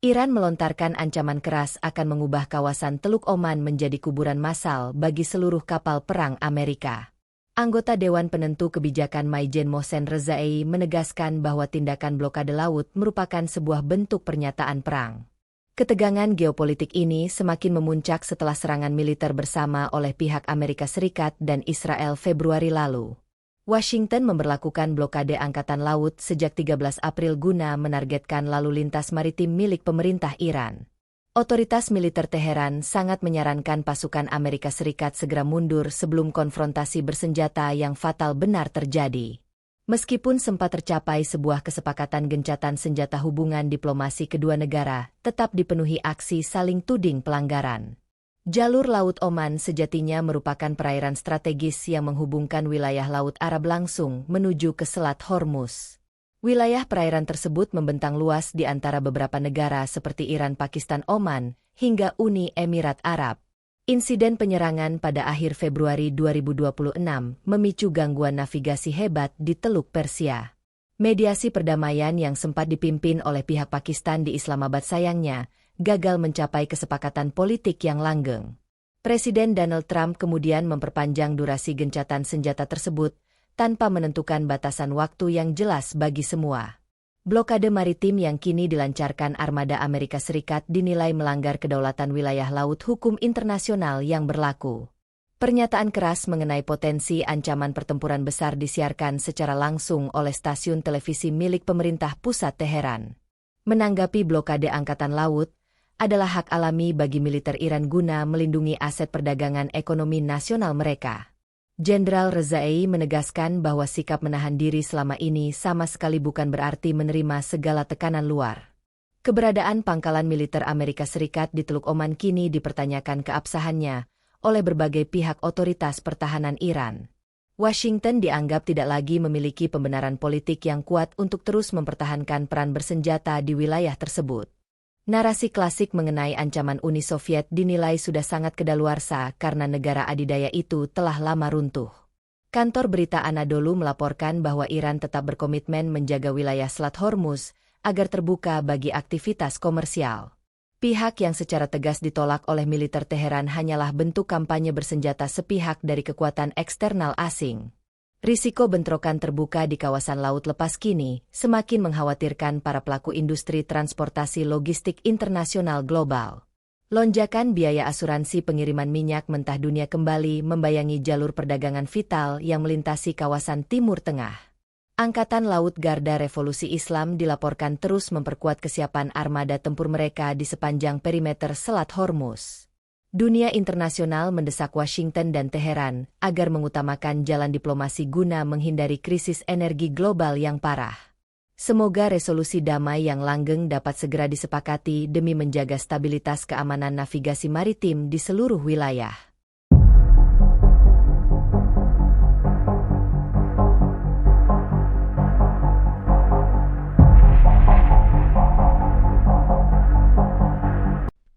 Iran melontarkan ancaman keras akan mengubah kawasan Teluk Oman menjadi kuburan massal bagi seluruh kapal perang Amerika. Anggota Dewan Penentu Kebijakan Maijen Mohsen Rezaei menegaskan bahwa tindakan blokade laut merupakan sebuah bentuk pernyataan perang. Ketegangan geopolitik ini semakin memuncak setelah serangan militer bersama oleh pihak Amerika Serikat dan Israel Februari lalu. Washington memberlakukan blokade angkatan laut sejak 13 April guna menargetkan lalu lintas maritim milik pemerintah Iran. Otoritas militer Teheran sangat menyarankan pasukan Amerika Serikat segera mundur sebelum konfrontasi bersenjata yang fatal benar terjadi. Meskipun sempat tercapai sebuah kesepakatan gencatan senjata, hubungan diplomasi kedua negara tetap dipenuhi aksi saling tuding pelanggaran. Jalur Laut Oman sejatinya merupakan perairan strategis yang menghubungkan wilayah Laut Arab langsung menuju ke Selat Hormuz. Wilayah perairan tersebut membentang luas di antara beberapa negara seperti Iran, Pakistan, Oman, hingga Uni Emirat Arab. Insiden penyerangan pada akhir Februari 2026 memicu gangguan navigasi hebat di Teluk Persia. Mediasi perdamaian yang sempat dipimpin oleh pihak Pakistan di Islamabad sayangnya gagal mencapai kesepakatan politik yang langgeng. Presiden Donald Trump kemudian memperpanjang durasi gencatan senjata tersebut tanpa menentukan batasan waktu yang jelas bagi semua. Blokade maritim yang kini dilancarkan armada Amerika Serikat dinilai melanggar kedaulatan wilayah laut hukum internasional yang berlaku. Pernyataan keras mengenai potensi ancaman pertempuran besar disiarkan secara langsung oleh stasiun televisi milik pemerintah pusat Teheran. Menanggapi blokade angkatan laut, adalah hak alami bagi militer Iran guna melindungi aset perdagangan ekonomi nasional mereka. Jenderal Rezaei menegaskan bahwa sikap menahan diri selama ini sama sekali bukan berarti menerima segala tekanan luar. Keberadaan pangkalan militer Amerika Serikat di Teluk Oman kini dipertanyakan keabsahannya oleh berbagai pihak otoritas pertahanan Iran. Washington dianggap tidak lagi memiliki pembenaran politik yang kuat untuk terus mempertahankan peran bersenjata di wilayah tersebut. Narasi klasik mengenai ancaman Uni Soviet dinilai sudah sangat kedaluarsa karena negara adidaya itu telah lama runtuh. Kantor berita Anadolu melaporkan bahwa Iran tetap berkomitmen menjaga wilayah Selat Hormuz agar terbuka bagi aktivitas komersial. Pihak yang secara tegas ditolak oleh militer Teheran hanyalah bentuk kampanye bersenjata sepihak dari kekuatan eksternal asing. Risiko bentrokan terbuka di kawasan laut lepas kini semakin mengkhawatirkan para pelaku industri transportasi logistik internasional global. Lonjakan biaya asuransi pengiriman minyak mentah dunia kembali membayangi jalur perdagangan vital yang melintasi kawasan Timur Tengah. Angkatan Laut Garda Revolusi Islam dilaporkan terus memperkuat kesiapan armada tempur mereka di sepanjang perimeter Selat Hormuz. Dunia internasional mendesak Washington dan Teheran agar mengutamakan jalan diplomasi guna menghindari krisis energi global yang parah. Semoga resolusi damai yang langgeng dapat segera disepakati demi menjaga stabilitas keamanan navigasi maritim di seluruh wilayah.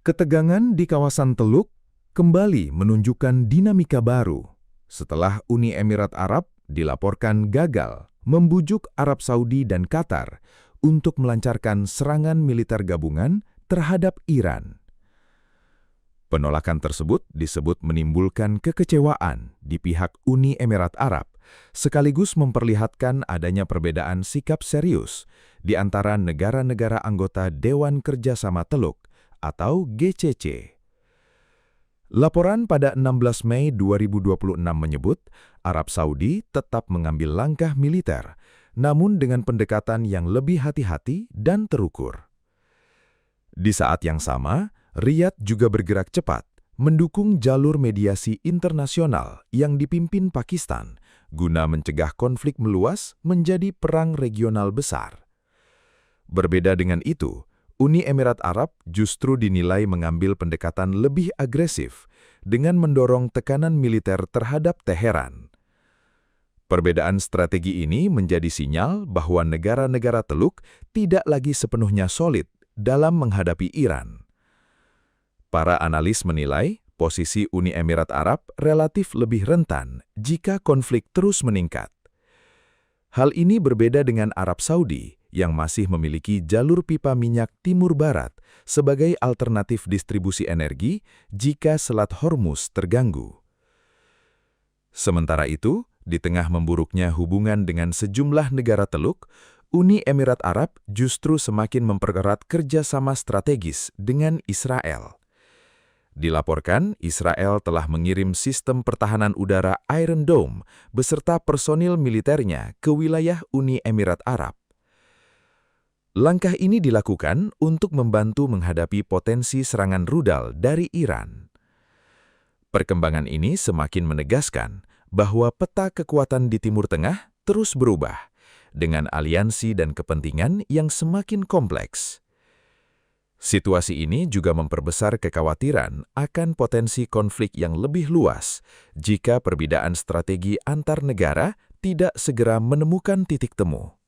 Ketegangan di kawasan Teluk kembali menunjukkan dinamika baru setelah Uni Emirat Arab dilaporkan gagal membujuk Arab Saudi dan Qatar untuk melancarkan serangan militer gabungan terhadap Iran. Penolakan tersebut disebut menimbulkan kekecewaan di pihak Uni Emirat Arab, sekaligus memperlihatkan adanya perbedaan sikap serius di antara negara-negara anggota Dewan Kerjasama Teluk atau GCC. Laporan pada 16 Mei 2026 menyebut Arab Saudi tetap mengambil langkah militer, namun dengan pendekatan yang lebih hati-hati dan terukur. Di saat yang sama, Riyadh juga bergerak cepat, mendukung jalur mediasi internasional yang dipimpin Pakistan, guna mencegah konflik meluas menjadi perang regional besar. Berbeda dengan itu, Uni Emirat Arab justru dinilai mengambil pendekatan lebih agresif dengan mendorong tekanan militer terhadap Teheran. Perbedaan strategi ini menjadi sinyal bahwa negara-negara Teluk tidak lagi sepenuhnya solid dalam menghadapi Iran. Para analis menilai posisi Uni Emirat Arab relatif lebih rentan jika konflik terus meningkat. Hal ini berbeda dengan Arab Saudi yang masih memiliki jalur pipa minyak Timur Barat sebagai alternatif distribusi energi jika Selat Hormuz terganggu. Sementara itu, di tengah memburuknya hubungan dengan sejumlah negara Teluk, Uni Emirat Arab justru semakin mempererat kerjasama strategis dengan Israel. Dilaporkan, Israel telah mengirim sistem pertahanan udara Iron Dome beserta personil militernya ke wilayah Uni Emirat Arab. Langkah ini dilakukan untuk membantu menghadapi potensi serangan rudal dari Iran. Perkembangan ini semakin menegaskan bahwa peta kekuatan di Timur Tengah terus berubah, dengan aliansi dan kepentingan yang semakin kompleks. Situasi ini juga memperbesar kekhawatiran akan potensi konflik yang lebih luas jika perbedaan strategi antar negara tidak segera menemukan titik temu.